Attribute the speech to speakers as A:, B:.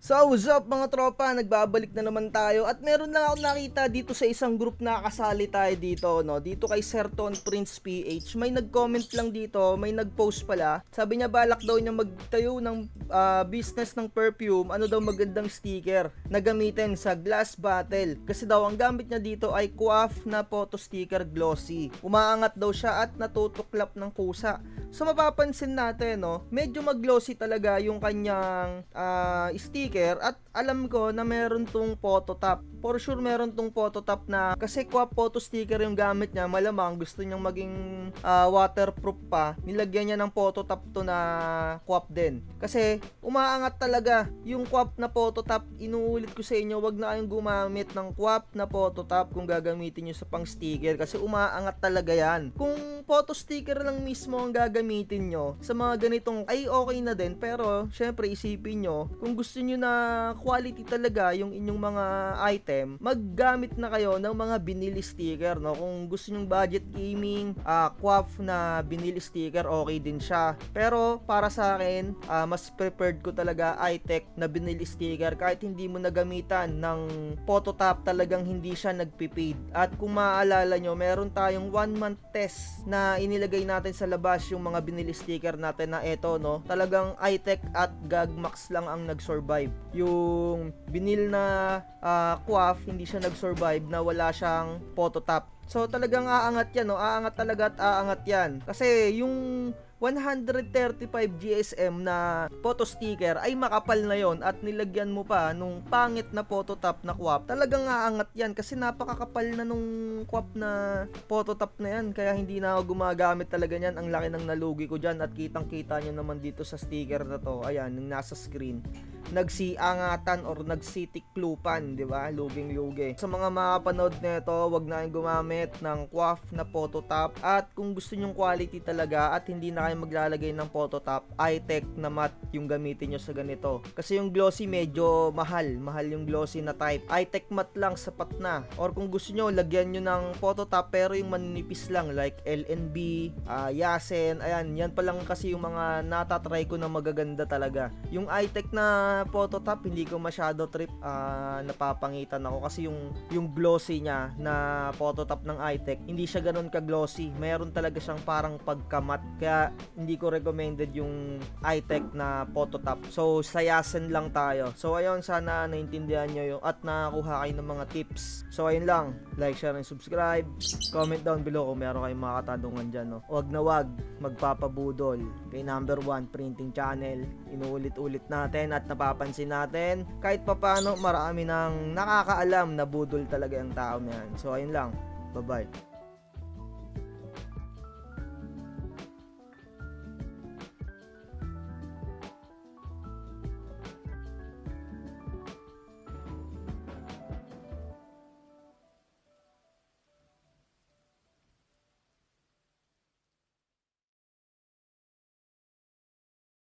A: So what's up mga tropa, nagbabalik na naman tayo at meron lang ako nakita dito sa isang group na kasali tayo dito, no? Dito kay Serton Prince PH, may nag-comment lang dito, may nag-post pala. Sabi niya balak daw niya magtayo ng business ng perfume, ano daw magandang sticker na gamitin sa glass bottle. Kasi daw ang gamit niya dito ay Coaf na photo sticker glossy. Umaangat daw siya at natutuklap ng kusa. So mapapansin natin, no, medyo mag-glossy talaga yung kanyang sticker at alam ko na meron tong photo top. For sure meron tong photo top na kasi Coaf photo sticker yung gamit niya, malamang gusto niyang maging waterproof pa. Nilagyan niya ng photo top to na Coaf din. Kasi umaangat talaga yung Coaf na photo top. Inuulit ko sa inyo, wag na kayong gumamit ng Coaf na photo top kung gagamitin niyo sa pang sticker kasi umaangat talaga yan. Kung photo sticker lang mismo ang gagamitin nyo sa mga ganitong ay okay na din, pero syempre isipin nyo kung gusto nyo na quality talaga yung inyong mga item, maggamit na kayo ng mga binili sticker, no? Kung gusto nyong budget gaming, Coaf na binili sticker okay din siya, pero para sa akin mas preferred ko talaga iTech na binili sticker kahit hindi mo nagamitan ng photo top, talagang hindi siya nagpipaid. At kung maaalala nyo, meron tayong 1 month test na inilagay natin sa labas yung mga binili sticker natin na eto, no, talagang iTech at Gagmax lang ang nag-survive. Yung binil na Coaf, hindi siya nag-survive na wala siyang photo top. So talagang aangat yan, no, aangat talaga at aangat yan. Kasi yung 135 GSM na photo sticker ay makapal na yon at nilagyan mo pa nung pangit na photo top na Coaf, talagang aangat yan kasi napakakapal na nung Coaf na photo top na yan, kaya hindi na ako gumagamit talaga yan. Ang laki ng nalugi ko dyan at kitang kita nyo naman dito sa sticker na to, ayan, yung nasa screen, nagsiangatan or nagsitiklupan, di ba? Luging-lugi. Sa mga makapanood nito, wag na kayong gumamit ng Coaf na photo top. At kung gusto nyong quality talaga at hindi na kayo maglalagay ng photo top, iTech na matte yung gamitin nyo sa ganito. Kasi yung glossy medyo mahal yung glossy na type. iTech matte lang sapat na. Or kung gusto nyo, lagyan nyo ng photo top pero yung manipis lang like LNB, Yasen, ayan, yan pa lang kasi yung mga natatry ko na magaganda talaga. Yung iTech na photo top, hindi ko masyado trip, napapangitan ako kasi yung glossy niya na photo top ng iTech, hindi siya ganun ka-glossy. Mayroon talaga siyang parang pagkamat. Kaya hindi ko recommended yung iTech na photo top. So sa Yasen lang tayo. So ayun, sana naintindihan nyo yung at nakakuha kayo ng mga tips. So ayun lang, like, share, and subscribe. Comment down below kung meron kayong mga katanungan dyan, no? Wag na wag magpapabudol kay number 1 printing channel. Inuulit-ulit natin at napapansin natin kahit papano marami nang nakakaalam na budol talaga yung tao na yan. So ayun lang, bye bye.